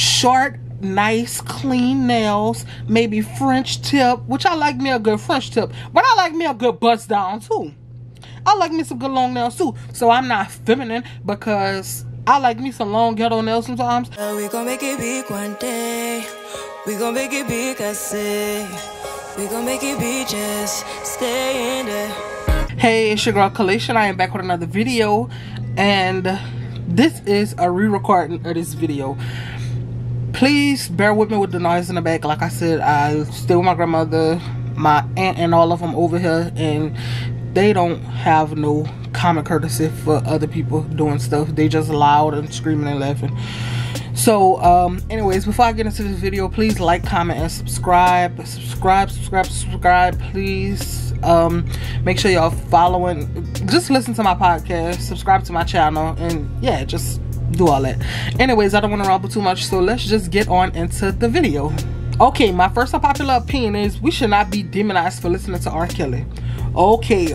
short, nice, clean nails, maybe French tip, which I like me a good French tip, but I like me a good bust down too. I like me some good long nails too. So I'm not feminine because I like me some long ghetto nails sometimes. We gon' make it big one day. We gon' make it big, I say. We gon' make it big, just stay in there. Hey, it's your girl Kalation. I am back with another video, and this is a re-recording of this video. Please bear with me with the noise in the back. Like I said, I stay with my grandmother, my aunt, and all of them over here, and they don't have no common courtesy for other people doing stuff. They just loud and screaming and laughing. So anyways, before I get into this video, please like, comment, and subscribe. Subscribe, please. Make sure y'all following, just listen to my podcast, subscribe to my channel, and yeah, just do all that. Anyways, I don't want to ramble too much, so let's just get on into the video. Okay, my first unpopular opinion is we should not be demonized for listening to R. Kelly. Okay,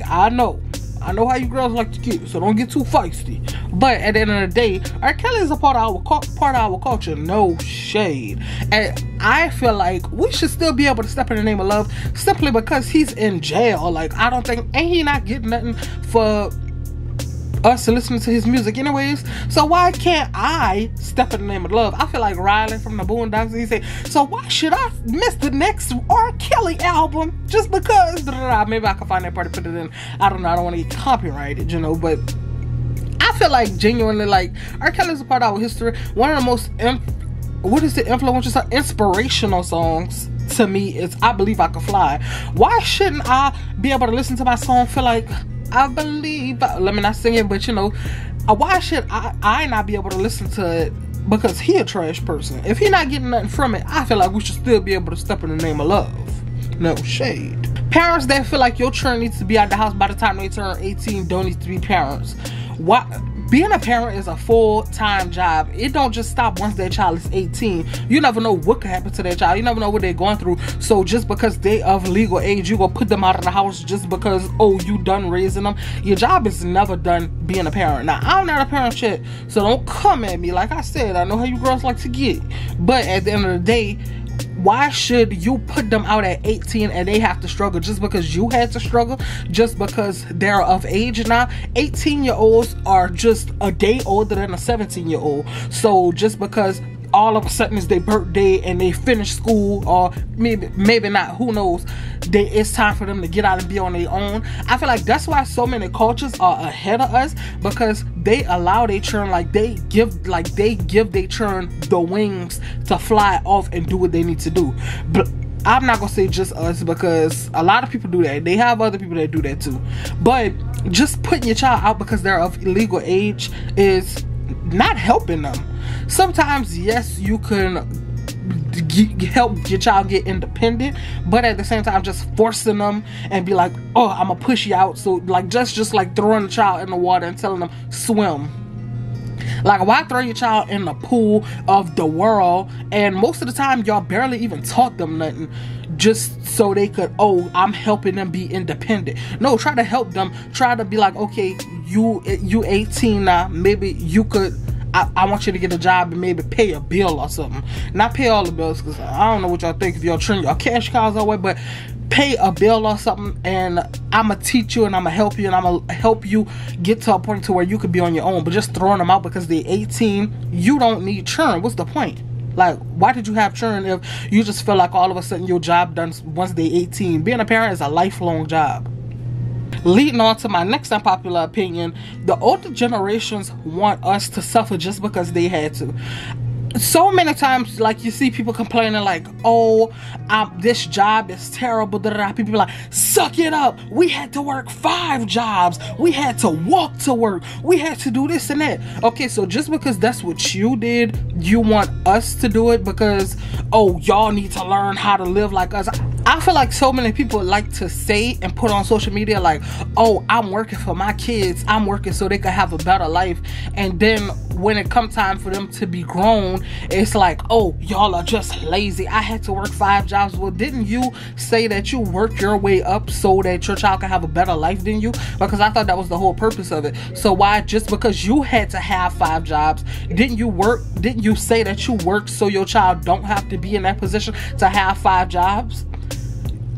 I know how you girls like to get, so don't get too feisty. But at the end of the day, R. Kelly is a part of our culture. No shade. And I feel like we should still be able to step in the name of love simply because he's in jail. Like, I don't think, ain't he not getting nothing for us to listen to his music anyways? So why can't I step in the name of love? I feel like Riley from the Boondocks, he say, so why should I miss the next R. Kelly album just because maybe I can find that part and put it in. I don't know, I don't want to get copyrighted, you know, but I feel like genuinely, like, R. Kelly is a part of our history. One of the most influential, inspirational songs to me is I Believe I Could Fly. Why shouldn't I be able to listen to my song, feel like I believe, let me not sing it, but you know, why should I not be able to listen to it because he a trash person? If he not getting nothing from it, I feel like we should still be able to step in the name of love. No shade. Parents that feel like your children needs to be out the house by the time they turn 18 don't need to be parents. Why? Being a parent is a full-time job. It don't just stop once that child is 18. You never know what could happen to that child. You never know what they're going through. So just because they of legal age, you gonna put them out of the house just because, oh, you done raising them. Your job is never done being a parent. Now, I'm not a parent yet, so don't come at me. Like I said, I know how you girls like to get. But at the end of the day, why should you put them out at 18 and they have to struggle just because you had to struggle, just because they're of age now? 18-year-olds are just a day older than a 17-year-old. So just because all of a sudden it's their birthday and they finish school, or maybe not, who knows, it's time for them to get out and be on their own. I feel like that's why so many cultures are ahead of us, because they allow their children, like they give their children the wings to fly off and do what they need to do. But I'm not gonna say just us, because a lot of people do that. They have other people that do that too. But just putting your child out because they're of legal age is not helping them. Sometimes, yes, you can help your child get independent, but at the same time, just forcing them and be like, oh, I'm gonna push you out. So like just like throwing the child in the water and telling them swim. Like, why throw your child in the pool of the world? And most of the time, y'all barely even taught them nothing, just so they could, oh, I'm helping them be independent. No, try to help them. Try to be like, okay, you 18 now, maybe you could, I want you to get a job and maybe pay a bill or something. Not pay all the bills, because I don't know what y'all think if y'all turn your cash cows that way, but pay a bill or something, and I'm gonna teach you and I'm gonna help you, and I'm gonna help you get to a point to where you could be on your own. But just throwing them out because they're 18, you don't need children. What's the point? Like, why did you have children if you just feel like all of a sudden your job done once they're 18? Being a parent is a lifelong job. Leading on to my next unpopular opinion, the older generations want us to suffer just because they had to. So many times, like, you see people complaining like, oh, this job is terrible, people be like, suck it up, we had to work 5 jobs, we had to walk to work, we had to do this and that. Okay, so just because that's what you did, you want us to do it because, oh, y'all need to learn how to live like us. I feel like so many people like to say and put on social media like, oh, I'm working for my kids, I'm working so they can have a better life. And then when it comes time for them to be grown, it's like, oh, y'all are just lazy, I had to work 5 jobs. Well, didn't you say that you worked your way up so that your child can have a better life than you? Because I thought that was the whole purpose of it. So why, just because you had to have 5 jobs, didn't you say that you worked so your child don't have to be in that position to have 5 jobs?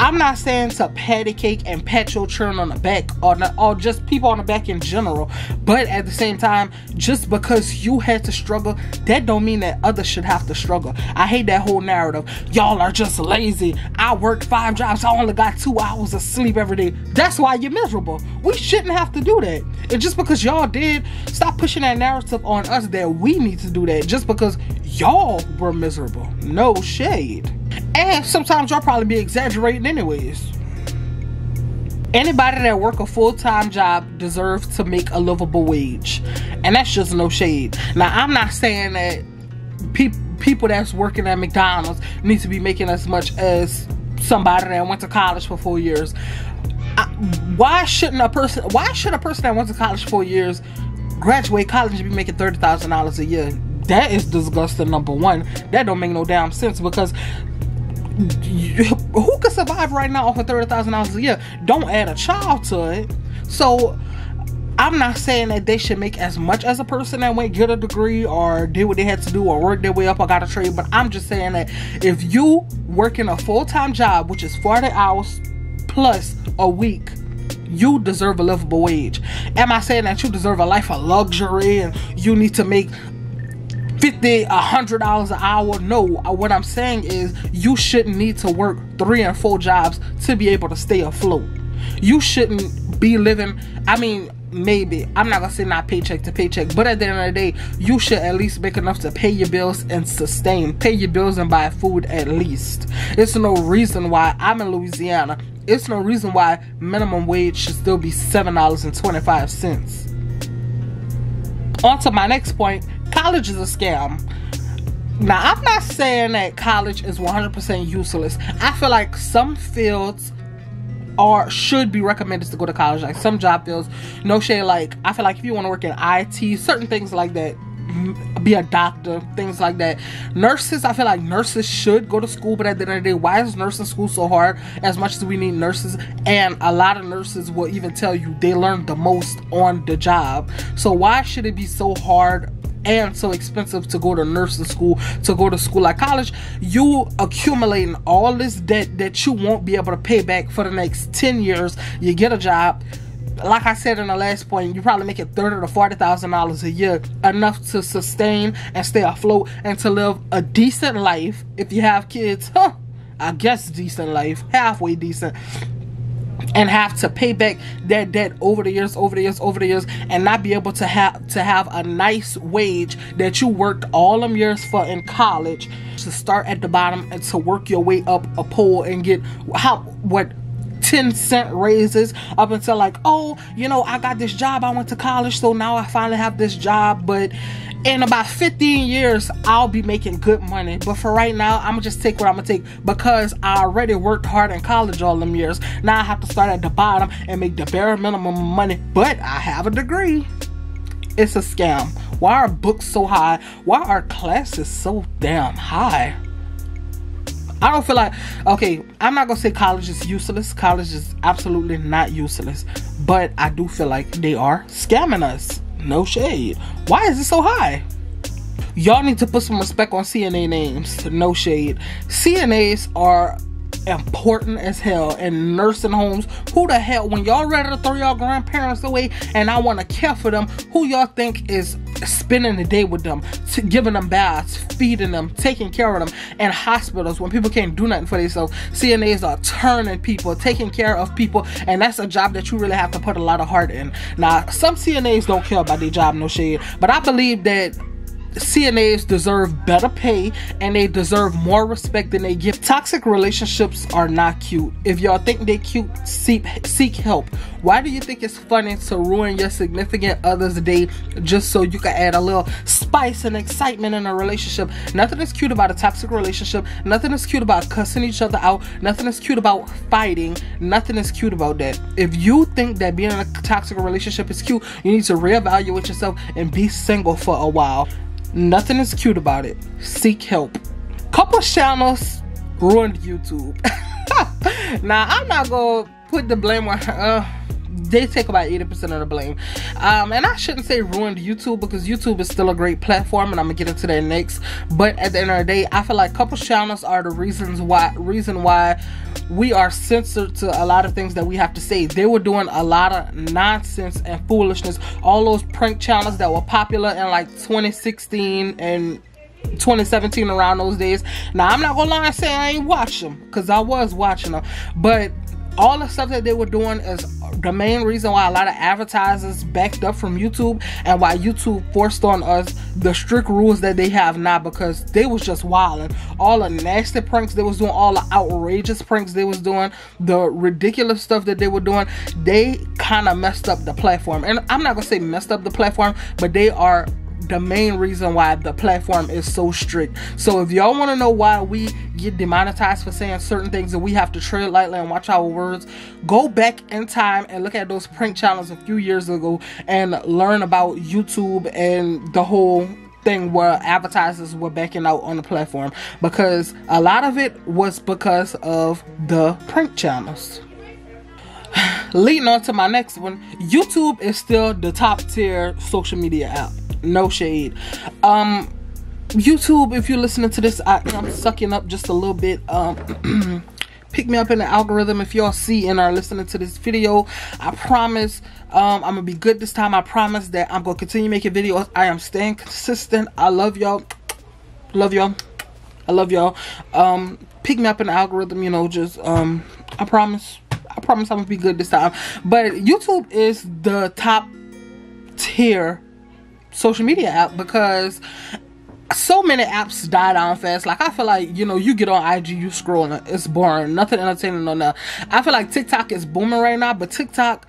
I'm not saying to patty cake and pat your children on the back, or just people on the back in general, but at the same time, just because you had to struggle, that don't mean that others should have to struggle. I hate that whole narrative. Y'all are just lazy. I worked 5 jobs, I only got 2 hours of sleep every day. That's why you're miserable. We shouldn't have to do that. And just because y'all did, stop pushing that narrative on us that we need to do that just because y'all were miserable. No shade. And sometimes y'all probably be exaggerating anyways. Anybody that work a full-time job deserves to make a livable wage. And that's just no shade. Now, I'm not saying that people that's working at McDonald's need to be making as much as somebody that went to college for 4 years. Why should a person that went to college for 4 years graduate college and be making $30,000 a year? That is disgusting, number one. That don't make no damn sense, because who can survive right now off of $30,000 a year? Don't add a child to it. So I'm not saying that they should make as much as a person that went get a degree or did what they had to do or work their way up or got a trade, but I'm just saying that if you work in a full-time job, which is 40 hours plus a week, you deserve a livable wage. Am I saying that you deserve a life of luxury and you need to make $50, $100 an hour? No. What I'm saying is you shouldn't need to work 3 and 4 jobs to be able to stay afloat. You shouldn't be living, I mean, maybe, I'm not gonna say not paycheck to paycheck, but at the end of the day, you should at least make enough to pay your bills and pay your bills and buy food at least. It's no reason why, I'm in Louisiana, it's no reason why minimum wage should still be $7.25. On to my next point. College is a scam. Now, I'm not saying that college is 100% useless. I feel like some fields should be recommended to go to college. Like some job fields, no shade. Like I feel like if you want to work in IT, certain things like that, be a doctor, things like that. Nurses, I feel like nurses should go to school, but at the end of the day, why is nursing school so hard? As much as we need nurses, and a lot of nurses will even tell you they learn the most on the job. So why should it be so hard and so expensive to go to nursing school, to go to school like college? You accumulating all this debt that you won't be able to pay back for the next 10 years. You get a job, like I said in the last point, you probably make it $30,000 to $40,000 a year, enough to sustain and stay afloat and to live a decent life. If you have kids, I guess decent life, halfway decent, and have to pay back that debt over the years, and not be able to have a nice wage that you worked all them years for in college, to start at the bottom and to work your way up a pole and get 10-cent raises up until like, oh, you know, I got this job, I went to college, so now I finally have this job, but in about 15 years I'll be making good money. But for right now, I'm gonna just take what I'm gonna take because I already worked hard in college all them years. Now I have to start at the bottom and make the bare minimum money, but I have a degree. It's a scam. Why are books so high? Why are classes so damn high? I don't feel like, okay, I'm not gonna say college is useless. College is absolutely not useless, but I do feel like they are scamming us. No shade. Why is it so high? Y'all need to put some respect on CNA names. No shade. CNAs are important as hell in nursing homes. Who the hell, when y'all ready to throw y'all grandparents away and I want to care for them, who y'all think is spending the day with them, giving them baths, feeding them, taking care of them? In hospitals, when people can't do nothing for themselves, CNAs are turning people, taking care of people, and that's a job that you really have to put a lot of heart in. Now, some CNAs don't care about their job, no shade, but I believe that CNAs deserve better pay and they deserve more respect than they give. Toxic relationships are not cute. If y'all think they cute, seek help. Why do you think it's funny to ruin your significant other's day just so you can add a little spice and excitement in a relationship? Nothing is cute about a toxic relationship. Nothing is cute about cussing each other out. Nothing is cute about fighting. Nothing is cute about that. If you think that being in a toxic relationship is cute, you need to reevaluate yourself and be single for a while. Nothing is cute about it. Seek help. Couple channels ruined YouTube. Now, I'm not gonna put the blame on they take about 80% of the blame. And I shouldn't say ruined YouTube, because YouTube is still a great platform, and I'm gonna get into that next. But at the end of the day, I feel like couple channels are the reason why we are censored to a lot of things that we have to say. They were doing a lot of nonsense and foolishness. All those prank channels that were popular in like 2016 and 2017, around those days. Now, I'm not gonna lie and say I ain't watched them, because I was watching them, but all the stuff that they were doing is the main reason why a lot of advertisers backed up from YouTube, and why YouTube forced on us the strict rules that they have now, because they was just wilding. All the nasty pranks they was doing, all the outrageous pranks they was doing, the ridiculous stuff that they were doing, they kind of messed up the platform. And I'm not gonna say messed up the platform, but they are the main reason why the platform is so strict. So if y'all want to know why we get demonetized for saying certain things and we have to tread lightly and watch our words, go back in time and look at those prank channels a few years ago and learn about YouTube and the whole thing where advertisers were backing out on the platform, because a lot of it was because of the prank channels. Leading on to my next one, YouTube is still the top tier social media app. No shade. YouTube, if you're listening to this, I'm sucking up just a little bit. Pick me up in the algorithm if y'all see and are listening to this video. I promise I'm gonna be good this time. I promise that I'm gonna continue making videos. I am staying consistent. I love y'all. Love y'all. I love y'all. Pick me up in the algorithm, you know, just I promise I'm gonna be good this time. But YouTube is the top tier social media app, because so many apps die down fast. Like, I feel like, you know, you get on IG, you scrolling, it's boring, nothing entertaining on there. I feel like TikTok is booming right now, but TikTok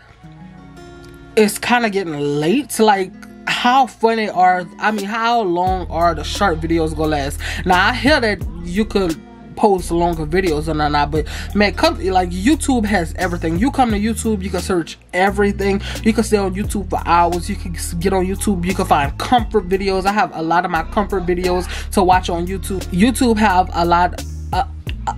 is kind of getting late. Like, how funny are, I mean, how long are the short videos gonna last? Now, I hear that you could post longer videos or not, but man, like, YouTube has everything. You come to YouTube, you can search everything. You can stay on YouTube for hours. You can get on YouTube, you can find comfort videos. I have a lot of my comfort videos to watch on YouTube. YouTube have a lot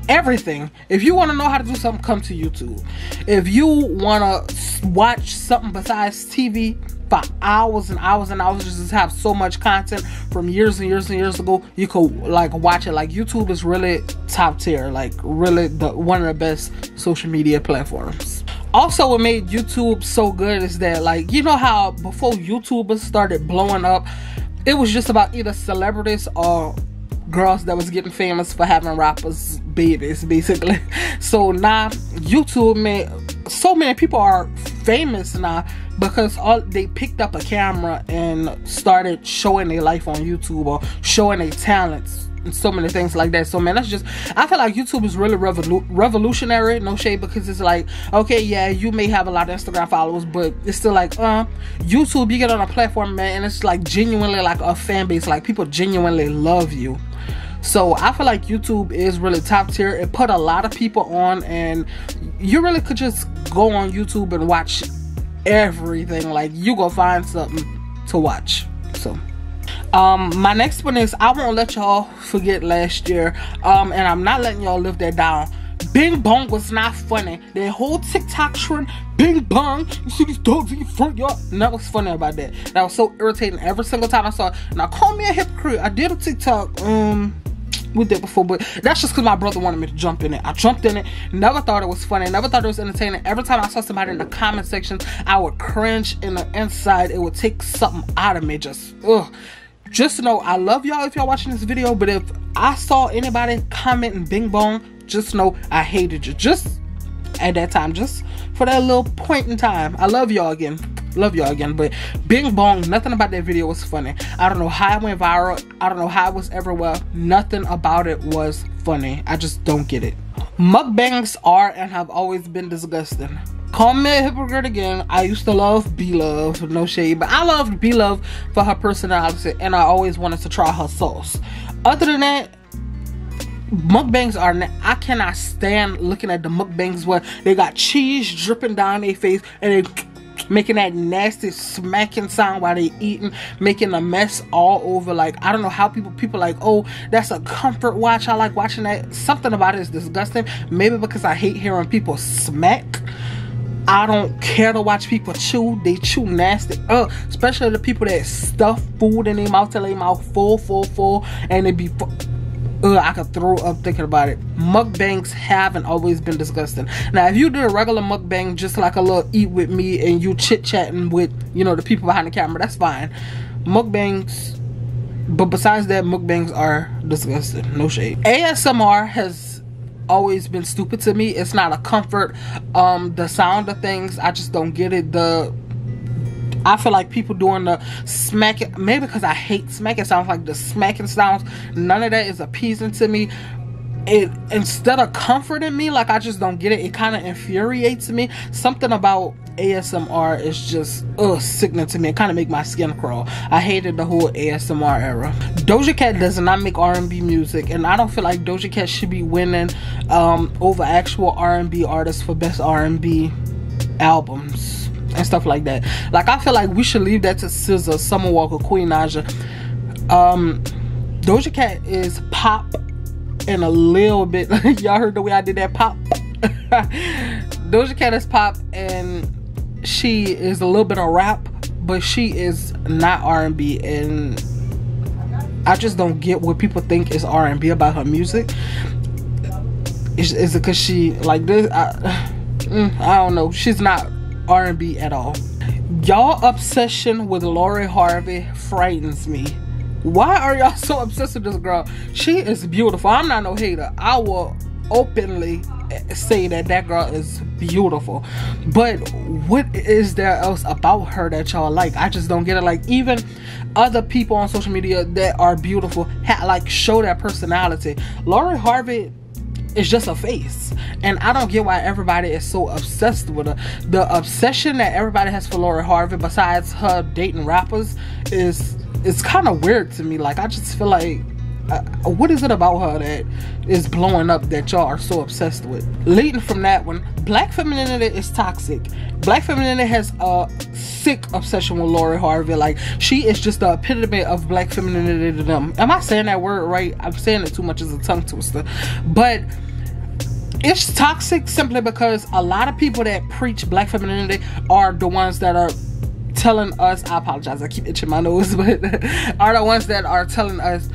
everything. If you want to know how to do something, come to YouTube. If you want to watch something besides TV for hours and hours and hours, just have so much content from years and years and years ago, you could like watch it. Like, YouTube is really top tier, like really one of the best social media platforms. Also, what made YouTube so good is that, like, you know how before YouTubers started blowing up, it was just about either celebrities or girls that was getting famous for having rappers babies, basically. So now YouTube made so many people are famous now because they picked up a camera and started showing their life on YouTube or showing their talents and so many things like that. So man, that's just, I feel like YouTube is really revolutionary, no shade, because it's like, okay, yeah, you may have a lot of Instagram followers, but it's still like YouTube, you get on a platform, man, and it's like genuinely like a fan base, like people genuinely love you. So I feel like YouTube is really top tier. It put a lot of people on, and you really could just go on YouTube and watch everything. Like, you go find something to watch. So my next one is, I won't let y'all forget last year, and I'm not letting y'all live that down. Bing Bong was not funny. That whole TikTok trend, Bing Bong, you see these dogs in your front yard. That was funny about that. That was so irritating every single time I saw it. Now, call me a hypocrite. I did a TikTok with that before, but that's just because my brother wanted me to jump in it. I jumped in it, never thought it was funny, never thought it was entertaining. Every time I saw somebody in the comment section, I would cringe in the inside. It would take something out of me. Just know, I love y'all if y'all watching this video, but if I saw anybody commenting Bing Bong, just know I hated you. Just at that time, just for that little point in time. I love y'all again. love y'all again. But Bing Bong, nothing about that video was funny. I don't know how it went viral. I don't know how it was everywhere. Nothing about it was funny. I just don't get it. Mukbangs are and have always been disgusting. Call me a hypocrite again. I used to love B-Love, no shade, but I loved B-Love for her personality, and I always wanted to try her sauce. Other than that, mukbangs are, I cannot stand looking at the mukbangs where they got cheese dripping down their face and they making that nasty smacking sound while they eating, making a mess all over. Like, I don't know how people like, oh, that's a comfort watch, I like watching that. Something about it is disgusting. Maybe because I hate hearing people smack. I don't care to watch people chew. They chew nasty. Especially the people that stuff food in their mouth till their mouth full, and they be I could throw up thinking about it. Mukbangs haven't always been disgusting. Now, if you do a regular mukbang, just like a little eat with me and you chit-chatting with, you know, the people behind the camera, that's fine. Mukbangs, but besides that, mukbangs are disgusting. No shade. ASMR has always been stupid to me. It's not a comfort. The sound of things, I just don't get it. I feel like people doing the smacking, maybe because I hate smacking sounds, like the smacking sounds, none of that is appeasing to me. It, instead of comforting me, like, I just don't get it. It kind of infuriates me. Something about ASMR is just sickening to me. It kind of make my skin crawl. I hated the whole ASMR era. Doja Cat does not make R&B music, and I don't feel like Doja Cat should be winning over actual R&B artists for best R&B albums and stuff like that. Like, I feel like we should leave that to SZA, Summer Walker, Queen Naija. Doja Cat is pop and a little bit y'all heard the way I did that pop. Doja Cat is pop and she is a little bit of rap, but she is not R&B, and I just don't get what people think is R&B about her music. Is it because she like this? I don't know. She's not R&B at all. Y'all obsession with Lori Harvey frightens me. Why are y'all so obsessed with this girl? She is beautiful. I'm not no hater. I will openly say that girl is beautiful, but what is there else about her that y'all like? I just don't get it. Like, even other people on social media that are beautiful like show their personality. Lori Harvey is just a face, and I don't get why everybody is so obsessed with her. The obsession that everybody has for Lori Harvey, besides her dating rappers, is kind of weird to me. Like, I just feel like, what is it about her that is blowing up that y'all are so obsessed with? Leading from that one, black femininity is toxic. Black femininity has a sick obsession with Lori Harvey. Like, she is just the epitome of black femininity to them. Am I saying that word right? I'm saying it too much as a tongue twister, but it's toxic simply because a lot of people that preach black femininity are the ones that are telling us, I apologize, I keep itching my nose, but are the ones that are telling us,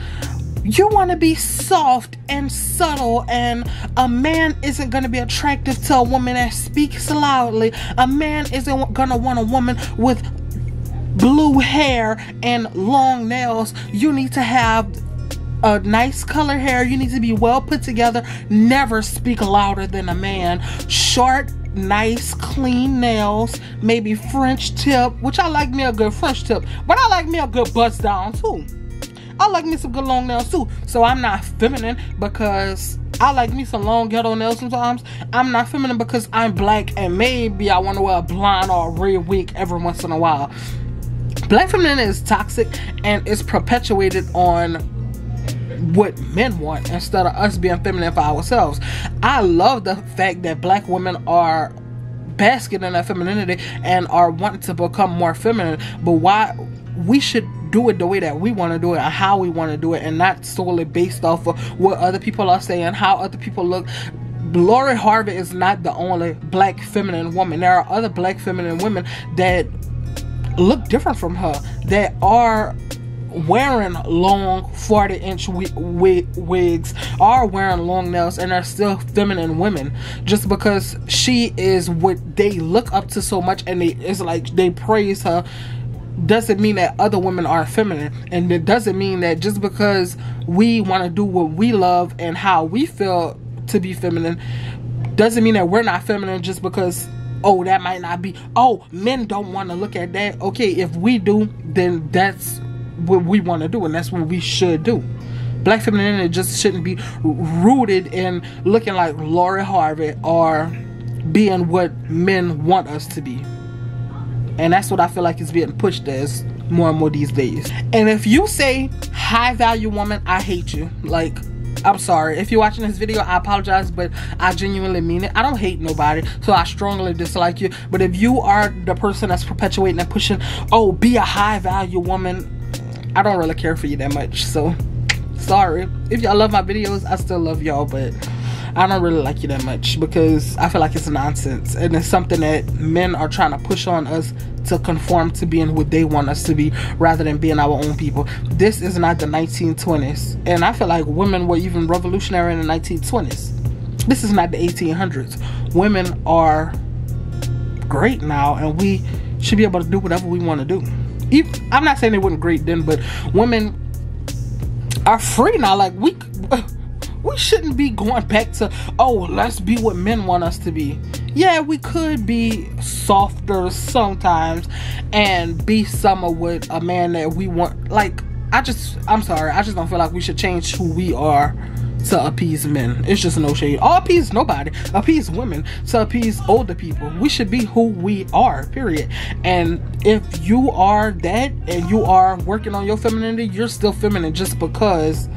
you want to be soft and subtle, and a man isn't going to be attractive to a woman that speaks loudly. A man isn't going to want a woman with blue hair and long nails. You need to have a nice color hair. You need to be well put together. Never speak louder than a man. Short, nice, clean nails. Maybe French tip, which I like me a good French tip, but I like me a good bust down too. I like me some good long nails too. So I'm not feminine because I like me some long ghetto nails sometimes. I'm not feminine because I'm black and maybe I want to wear a blonde or a red wig every once in a while. Black femininity is toxic and it's perpetuated on what men want instead of us being feminine for ourselves. I love the fact that black women are basking in their femininity and are wanting to become more feminine, but why we should do it the way that we want to do it and how we want to do it, and not solely based off of what other people are saying, how other people look. Lori Harvey is not the only black feminine woman. There are other black feminine women that look different from her, that are wearing long 40-inch wigs, are wearing long nails, and are still feminine women. Just because she is what they look up to so much and it's like they praise her, doesn't mean that other women aren't feminine. And it doesn't mean that just because we want to do what we love and how we feel to be feminine, doesn't mean that we're not feminine just because oh, that might not be, oh, men don't want to look at that. Okay, if we do, then that's what we want to do, and that's what we should do. Black femininity just shouldn't be rooted in looking like Lori Harvey or being what men want us to be. And that's what I feel like is being pushed as more and more these days. And if you say high value woman, I hate you. Like, I'm sorry. If you're watching this video, I apologize, but I genuinely mean it. I don't hate nobody, so I strongly dislike you. But if you are the person that's perpetuating and pushing, oh, be a high value woman, I don't really care for you that much. So, sorry. If y'all love my videos, I still love y'all, but I don't really like you that much because I feel like it's nonsense. And it's something that men are trying to push on us to conform to being what they want us to be rather than being our own people. This is not the 1920s. And I feel like women were even revolutionary in the 1920s. This is not the 1800s. Women are great now, and we should be able to do whatever we want to do. I'm not saying they weren't great then, but women are free now. Like, we shouldn't be going back to, oh, let's be what men want us to be. Yeah, we could be softer sometimes and be some of what a man that we want. Like, I'm sorry, I just don't feel like we should change who we are to appease men. It's just no shade. Or appease nobody. Appease women to appease older people. We should be who we are, period. And if you are that and you are working on your femininity, you're still feminine just because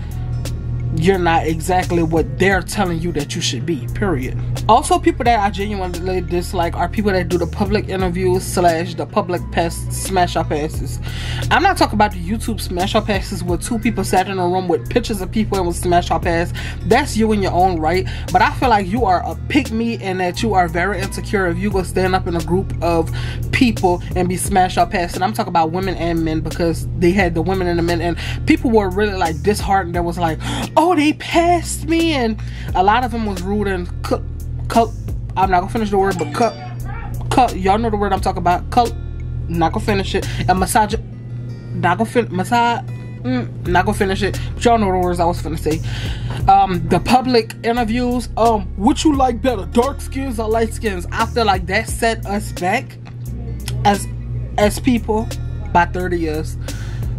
you're not exactly what they're telling you that you should be, period. Also, people that I genuinely dislike are people that do the public interviews / the public smash up asses. I'm not talking about the YouTube smash up asses where two people sat in a room with pictures of people and would smash up ass. That's you in your own right, but I feel like you are a pick-me and that you are very insecure if you go stand up in a group of people and be smash up ass. And I'm talking about women and men, because they had the women and the men, and people were really like disheartened. That was like, oh, they passed me, and a lot of them was rude and cut. I'm not gonna finish the word, but cut. Y'all know the word I'm talking about. Cut. Not gonna finish it. And massage. Not gonna finish it. But y'all know the words I was finna say. The public interviews. What you like better, dark skins or light skins? I feel like that set us back as people by 30 years.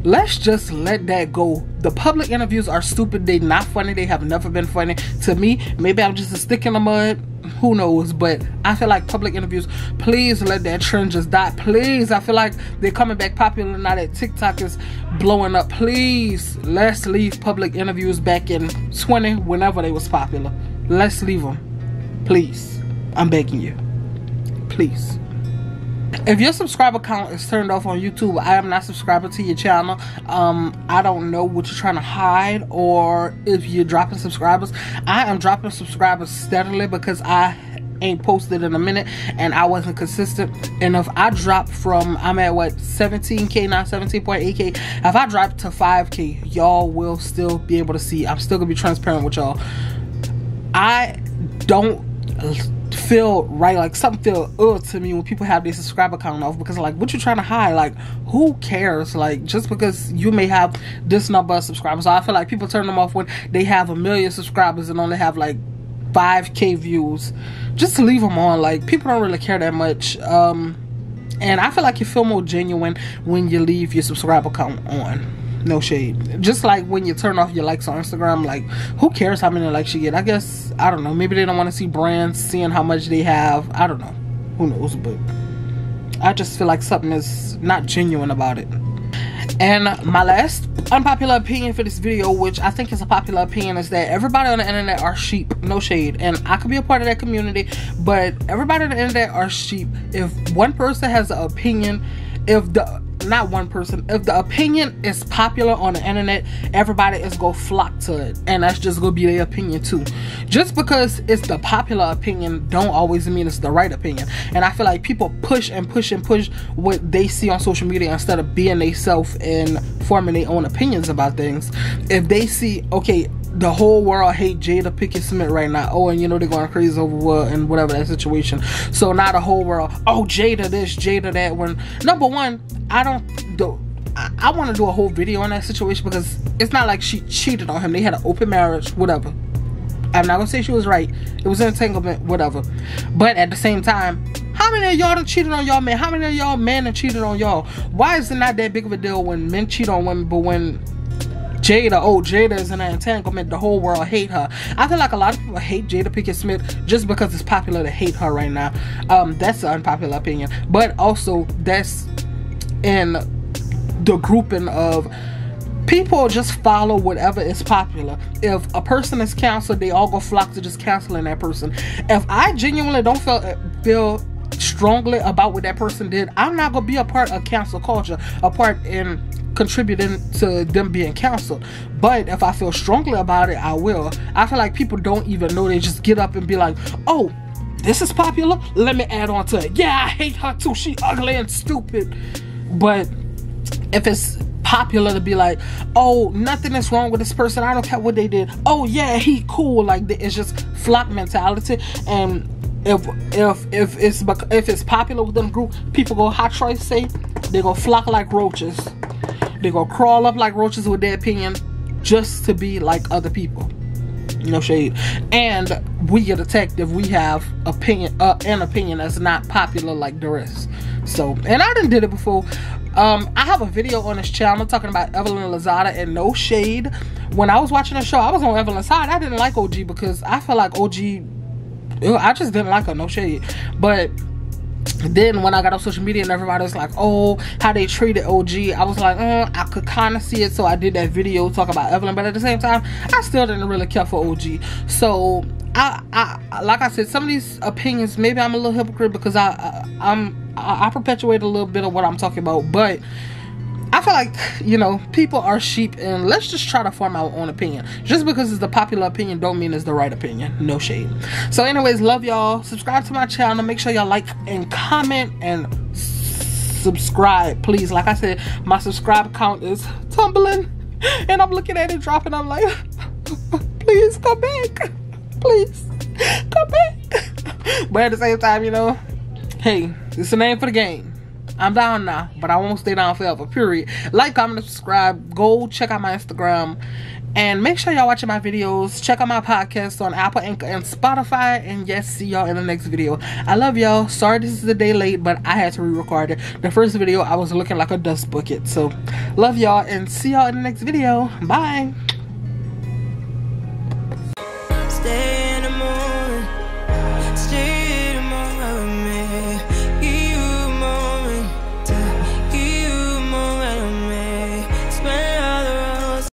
Let's just let that go. The public interviews are stupid. They're not funny. They have never been funny to me. Maybe I'm just a stick in the mud. Who knows? But I feel like public interviews, please let that trend just die. Please. I feel like they're coming back popular now that TikTok is blowing up. Please, let's leave public interviews back in 20, whenever they was popular. Let's leave them. Please. I'm begging you. Please. If your subscriber count is turned off on YouTube, I am not subscribing to your channel. I don't know what you're trying to hide, or if you're dropping subscribers. I am dropping subscribers steadily because I ain't posted in a minute and I wasn't consistent. And if I drop from, I'm at what, 17k now, 17.8k. If I drop to 5k, y'all will still be able to see. I'm still gonna be transparent with y'all. I don't feel right, like something feel to me when people have their subscriber count off, because like, what you trying to hide? Like, who cares? Like, just because you may have this number of subscribers. So I feel like people turn them off when they have 1 million subscribers and only have like 5k views. Just leave them on. Like, people don't really care that much. And I feel like you feel more genuine when you leave your subscriber count on. No shade. Just like when you turn off your likes on Instagram, like, who cares how many likes you get? I guess, I don't know, maybe they don't want to see brands seeing how much they have. I don't know, who knows? But I just feel like something is not genuine about it. And my last unpopular opinion for this video, which I think is a popular opinion, is that everybody on the internet are sheep. No shade, and I could be a part of that community, but everybody on the internet are sheep. If one person has an opinion, if the opinion is popular on the internet, everybody is gonna flock to it, and that's just gonna be their opinion too. Just because it's the popular opinion don't always mean it's the right opinion. And I feel like people push and push and push what they see on social media instead of being themselves and forming their own opinions about things. If they see, okay, the whole world hate Jada Pinkett Smith right now. Oh, and you know they're going crazy over what and whatever that situation. So now the whole world, oh, Jada this, Jada that. When number one, I want to do a whole video on that situation, because it's not like she cheated on him. They had an open marriage, whatever. I'm not gonna say she was right. It was an entanglement, whatever. But at the same time, how How many of y'all done cheated on y'all man? How many of y'all men done cheated on y'all? Why is it not that big of a deal when men cheat on women, but when Jada is in an entanglement, the whole world hate her? I feel like a lot of people hate Jada Pinkett Smith just because it's popular to hate her right now. That's an unpopular opinion, but also that's in the grouping of people just follow whatever is popular. If a person is canceled, they all go flock to just canceling that person. If I genuinely don't feel strongly about what that person did, I'm not gonna be a part of cancel culture, a part in contributing to them being canceled. But if I feel strongly about it, I will. I feel like people don't even know. They just get up and be like, oh, this is popular, let me add on to it. Yeah, I hate her too, she ugly and stupid. But if it's popular to be like, oh, nothing is wrong with this person, I don't care what they did, oh yeah, he cool, like it's just flock mentality. And if it's popular with them group, people go, how Troy say, they go flock like roaches. They go crawl up like roaches with their opinion just to be like other people. No shade. And we get attacked if we have an opinion that's not popular like the rest. So, and I done did it before. I have a video on this channel talking about Evelyn Lozada, and no shade. When I was watching the show, I was on Evelyn's side. I didn't like OG because I feel like OG, I just didn't like her, no shade. But then when I got on social media and everybody was like, oh, how they treated OG, I was like, I could kind of see it, so I did that video talk about Evelyn. But at the same time, I still didn't really care for OG. So I like I said, some of these opinions, maybe I'm a little hypocrite because I perpetuate a little bit of what I'm talking about. But I feel like, you know, people are sheep, and let's just try to form our own opinion. Just because it's the popular opinion don't mean it's the right opinion. No shade. So anyways, love y'all. Subscribe to my channel. Make sure y'all like and comment and subscribe, please. Like I said, my subscribe count is tumbling, and I'm looking at it dropping. I'm like, please come back. Please come back. But at the same time, you know, hey, it's the name for the game. I'm down now, but I won't stay down forever, period. Like, comment, and subscribe. Go check out my Instagram. And make sure y'all watching my videos. Check out my podcast on Apple, Anchor, and Spotify. And yes, see y'all in the next video. I love y'all. Sorry this is a day late, but I had to re-record it. The first video, I was looking like a dust bucket. So, love y'all, and see y'all in the next video. Bye. Stay